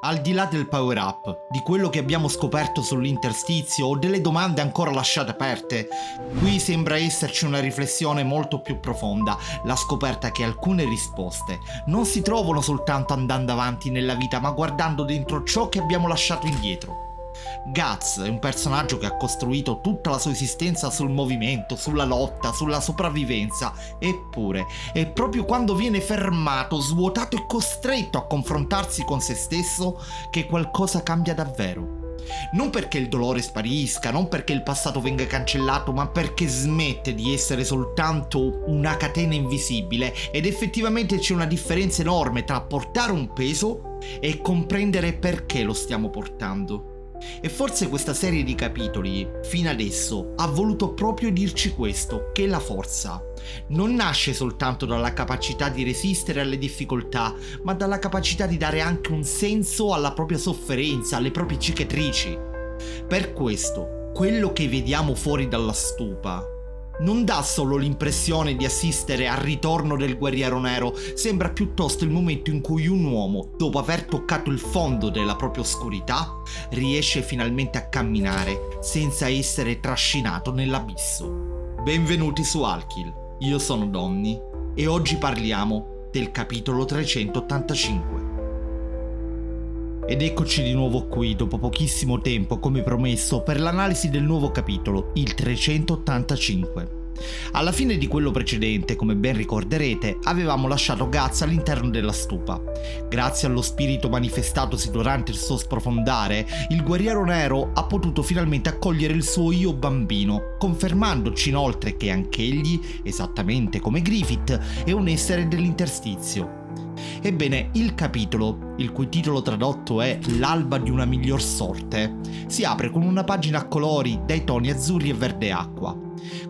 Al di là del power-up, di quello che abbiamo scoperto sull'interstizio o delle domande ancora lasciate aperte, qui sembra esserci una riflessione molto più profonda, la scoperta che alcune risposte non si trovano soltanto andando avanti nella vita, ma guardando dentro ciò che abbiamo lasciato indietro. Guts è un personaggio che ha costruito tutta la sua esistenza sul movimento, sulla lotta, sulla sopravvivenza, eppure è proprio quando viene fermato, svuotato e costretto a confrontarsi con se stesso che qualcosa cambia davvero. Non perché il dolore sparisca, non perché il passato venga cancellato, ma perché smette di essere soltanto una catena invisibile ed effettivamente c'è una differenza enorme tra portare un peso e comprendere perché lo stiamo portando. E forse questa serie di capitoli, fino adesso, ha voluto proprio dirci questo, che la forza non nasce soltanto dalla capacità di resistere alle difficoltà, ma dalla capacità di dare anche un senso alla propria sofferenza, alle proprie cicatrici. Per questo, quello che vediamo fuori dalla stupa non dà solo l'impressione di assistere al ritorno del guerriero nero, sembra piuttosto il momento in cui un uomo, dopo aver toccato il fondo della propria oscurità, riesce finalmente a camminare senza essere trascinato nell'abisso. Benvenuti su Alkill, io sono Donny e oggi parliamo del capitolo 385. Ed eccoci di nuovo qui, dopo pochissimo tempo, come promesso, per l'analisi del nuovo capitolo, il 385. Alla fine di quello precedente, come ben ricorderete, avevamo lasciato Guts all'interno della stupa. Grazie allo spirito manifestatosi durante il suo sprofondare, il guerriero nero ha potuto finalmente accogliere il suo io bambino, confermandoci inoltre che anch'egli, esattamente come Griffith, è un essere dell'interstizio. Ebbene, il capitolo, il cui titolo tradotto è L'alba di una miglior sorte, si apre con una pagina a colori dai toni azzurri e verde acqua.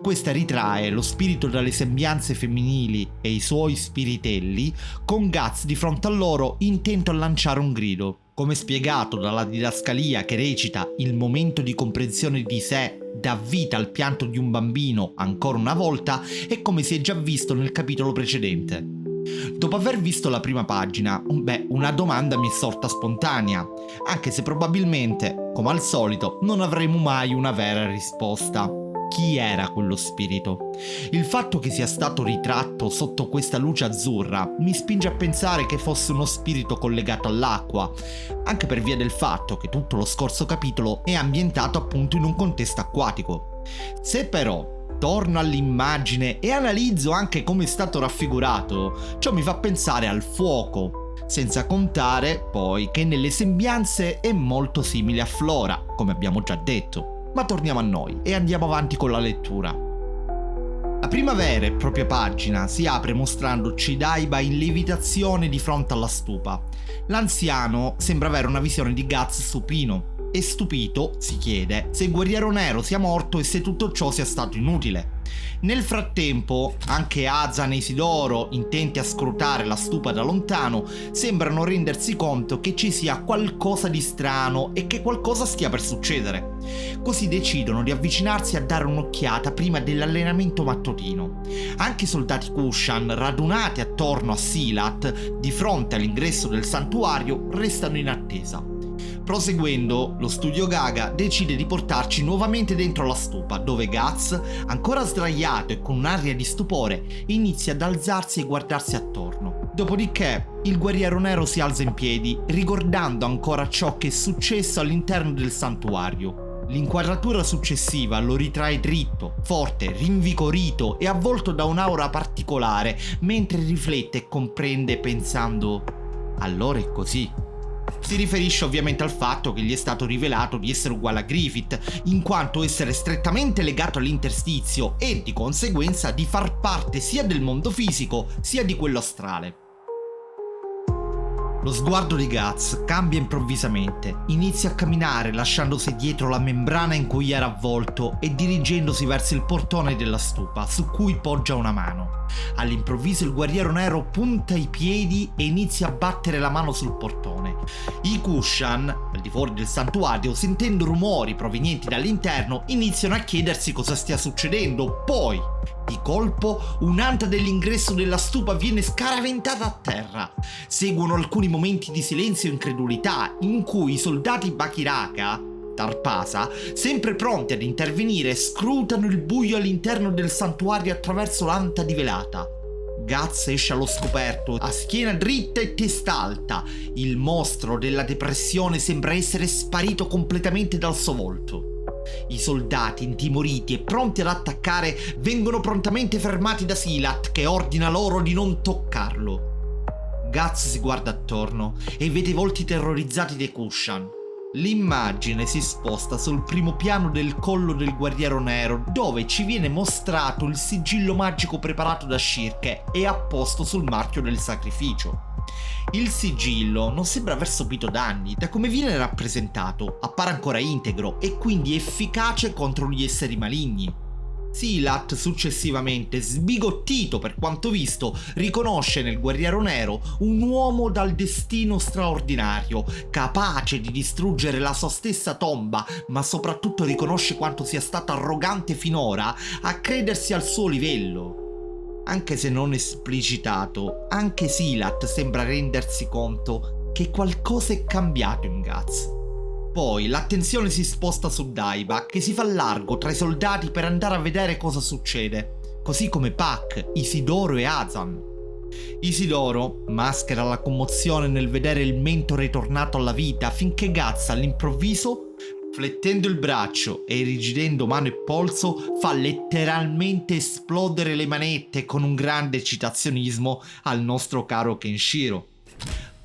Questa ritrae lo spirito dalle sembianze femminili e i suoi spiritelli, con Guts di fronte a loro intento a lanciare un grido. Come spiegato dalla didascalia che recita il momento di comprensione di sé dà vita al pianto di un bambino ancora una volta, è come si è già visto nel capitolo precedente. Dopo aver visto la prima pagina, una domanda mi è sorta spontanea, anche se probabilmente, come al solito, non avremo mai una vera risposta. Chi era quello spirito? Il fatto che sia stato ritratto sotto questa luce azzurra mi spinge a pensare che fosse uno spirito collegato all'acqua, anche per via del fatto che tutto lo scorso capitolo è ambientato appunto in un contesto acquatico. Se però torno all'immagine e analizzo anche come è stato raffigurato, ciò mi fa pensare al fuoco, senza contare poi che nelle sembianze è molto simile a Flora, come abbiamo già detto. Ma torniamo a noi e andiamo avanti con la lettura. La prima vera e propria pagina si apre mostrandoci Daiba in levitazione di fronte alla stupa. L'anziano sembra avere una visione di Guts supino e stupito si chiede se il guerriero nero sia morto e se tutto ciò sia stato inutile. Nel frattempo anche Azan e Isidoro, intenti a scrutare la stupa da lontano, sembrano rendersi conto che ci sia qualcosa di strano e che qualcosa stia per succedere. Così decidono di avvicinarsi a dare un'occhiata prima dell'allenamento mattutino. Anche i soldati Kushan, radunati attorno a Silat di fronte all'ingresso del santuario, restano in attesa. Proseguendo, lo studio Gaga decide di portarci nuovamente dentro la stupa, dove Guts, ancora sdraiato e con un'aria di stupore, inizia ad alzarsi e guardarsi attorno. Dopodiché, il guerriero nero si alza in piedi, ricordando ancora ciò che è successo all'interno del santuario. L'inquadratura successiva lo ritrae dritto, forte, rinvigorito e avvolto da un'aura particolare, mentre riflette e comprende pensando: allora è così. Si riferisce ovviamente al fatto che gli è stato rivelato di essere uguale a Griffith, in quanto essere strettamente legato all'interstizio e di conseguenza di far parte sia del mondo fisico sia di quello astrale. Lo sguardo di Guts cambia improvvisamente, inizia a camminare lasciandosi dietro la membrana in cui era avvolto e dirigendosi verso il portone della stupa su cui poggia una mano. All'improvviso il guerriero nero punta i piedi e inizia a battere la mano sul portone. I Kushan, al di fuori del santuario, sentendo rumori provenienti dall'interno, iniziano a chiedersi cosa stia succedendo. Poi Di colpo un'anta dell'ingresso della stupa viene scaraventata a terra. Seguono alcuni momenti di silenzio e incredulità in cui i soldati Bakiraka, Tarpasa, sempre pronti ad intervenire, scrutano il buio all'interno del santuario attraverso l'anta divelata. Guts esce allo scoperto, a schiena dritta e testa alta. Il mostro della depressione sembra essere sparito completamente dal suo volto. I soldati, intimoriti e pronti ad attaccare, vengono prontamente fermati da Silat, che ordina loro di non toccarlo. Guts si guarda attorno e vede i volti terrorizzati dei Kushan. L'immagine si sposta sul primo piano del collo del guerriero nero, dove ci viene mostrato il sigillo magico preparato da Shirke e apposto sul marchio del sacrificio. Il sigillo non sembra aver subito danni, da come viene rappresentato, appare ancora integro e quindi efficace contro gli esseri maligni. Silat successivamente, sbigottito per quanto visto, riconosce nel guerriero nero un uomo dal destino straordinario, capace di distruggere la sua stessa tomba, ma soprattutto riconosce quanto sia stato arrogante finora a credersi al suo livello. Anche se non esplicitato, anche Silat sembra rendersi conto che qualcosa è cambiato in Guts. Poi l'attenzione si sposta su Daiba, che si fa largo tra i soldati per andare a vedere cosa succede, così come Pak, Isidoro e Azan. Isidoro maschera la commozione nel vedere il mentore tornato alla vita, finché Guts all'improvviso, flettendo il braccio e irrigidendo mano e polso, fa letteralmente esplodere le manette con un grande citazionismo al nostro caro Kenshiro.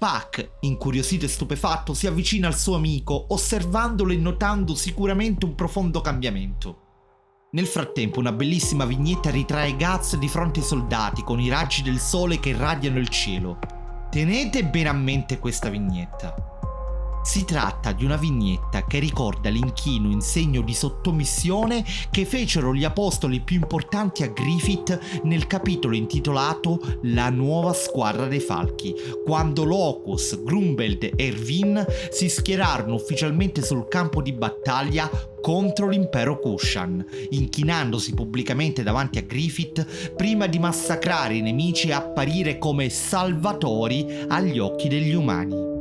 Pak, incuriosito e stupefatto, si avvicina al suo amico, osservandolo e notando sicuramente un profondo cambiamento. Nel frattempo una bellissima vignetta ritrae Guts di fronte ai soldati con i raggi del sole che irradiano il cielo. Tenete bene a mente questa vignetta. Si tratta di una vignetta che ricorda l'inchino in segno di sottomissione che fecero gli apostoli più importanti a Griffith nel capitolo intitolato La nuova squadra dei falchi, quando Locus, Grumbeld e Erwin si schierarono ufficialmente sul campo di battaglia contro l'impero Kushan, inchinandosi pubblicamente davanti a Griffith prima di massacrare i nemici e apparire come salvatori agli occhi degli umani.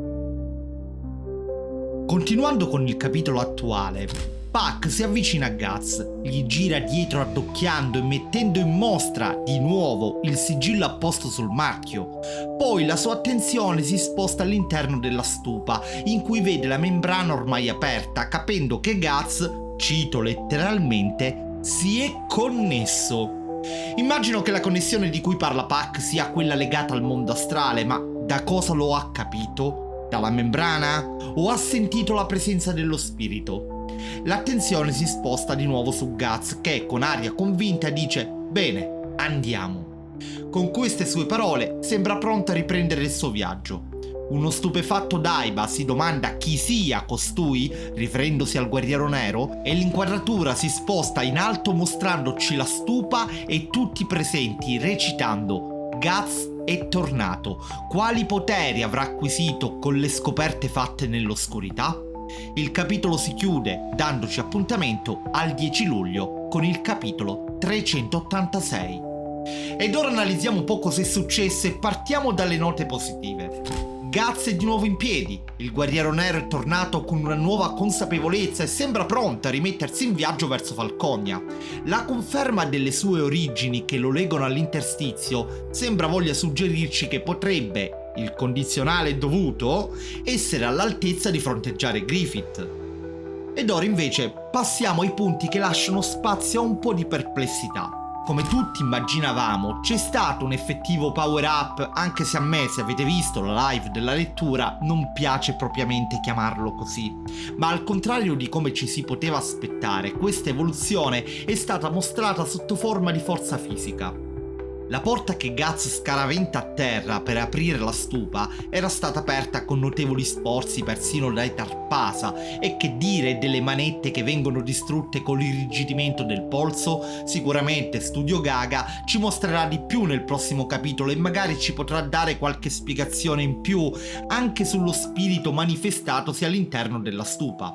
Continuando con il capitolo attuale, Pak si avvicina a Guts, gli gira dietro addocchiando e mettendo in mostra di nuovo il sigillo apposto sul marchio. Poi la sua attenzione si sposta all'interno della stupa, in cui vede la membrana ormai aperta, capendo che Guts, cito letteralmente, si è connesso. Immagino che la connessione di cui parla Pak sia quella legata al mondo astrale, ma da cosa lo ha capito? Dalla membrana? O ha sentito la presenza dello spirito? L'attenzione si sposta di nuovo su Guts, che con aria convinta dice «Bene, andiamo». Con queste sue parole sembra pronto a riprendere il suo viaggio. Uno stupefatto Daiba si domanda chi sia costui, riferendosi al guerriero nero, e l'inquadratura si sposta in alto mostrandoci la stupa e tutti i presenti recitando «Guts è tornato. Quali poteri avrà acquisito con le scoperte fatte nell'oscurità?» Il capitolo si chiude dandoci appuntamento al 10 luglio con il capitolo 386. Ed ora analizziamo un po' cosa è successo e partiamo dalle note positive. Guts è di nuovo in piedi, il guerriero nero è tornato con una nuova consapevolezza e sembra pronto a rimettersi in viaggio verso Falconia. La conferma delle sue origini che lo legano all'interstizio sembra voglia suggerirci che potrebbe, il condizionale dovuto, essere all'altezza di fronteggiare Griffith. Ed ora invece passiamo ai punti che lasciano spazio a un po' di perplessità. Come tutti immaginavamo, c'è stato un effettivo power up, anche se a me, se avete visto la live della lettura, non piace propriamente chiamarlo così. Ma al contrario di come ci si poteva aspettare, questa evoluzione è stata mostrata sotto forma di forza fisica. La porta che Guts scaraventa a terra per aprire la stupa era stata aperta con notevoli sforzi persino dai Tarpasa, e che dire delle manette che vengono distrutte con l'irrigidimento del polso. Sicuramente Studio Gaga ci mostrerà di più nel prossimo capitolo e magari ci potrà dare qualche spiegazione in più anche sullo spirito manifestatosi all'interno della stupa.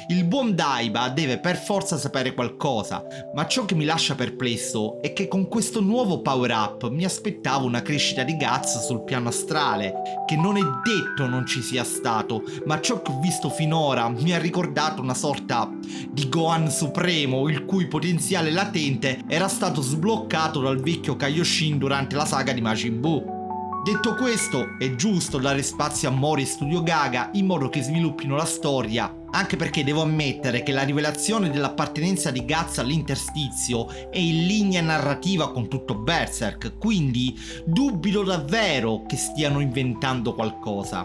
Il buon Daiba deve per forza sapere qualcosa, ma ciò che mi lascia perplesso è che con questo nuovo power-up mi aspettavo una crescita di Guts sul piano astrale, che non è detto non ci sia stato, ma ciò che ho visto finora mi ha ricordato una sorta di Gohan supremo, il cui potenziale latente era stato sbloccato dal vecchio Kaioshin durante la saga di Majin Buu. Detto questo, è giusto dare spazio a Mori e Studio Gaga in modo che sviluppino la storia, anche perché devo ammettere che la rivelazione dell'appartenenza di Guts all'interstizio è in linea narrativa con tutto Berserk, quindi dubito davvero che stiano inventando qualcosa.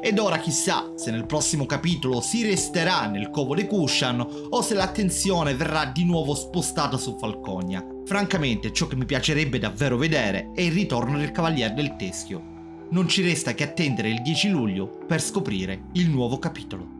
Ed ora chissà se nel prossimo capitolo si resterà nel covo dei Kushan o se l'attenzione verrà di nuovo spostata su Falconia. Francamente ciò che mi piacerebbe davvero vedere è il ritorno del Cavaliere del Teschio. Non ci resta che attendere il 10 luglio per scoprire il nuovo capitolo.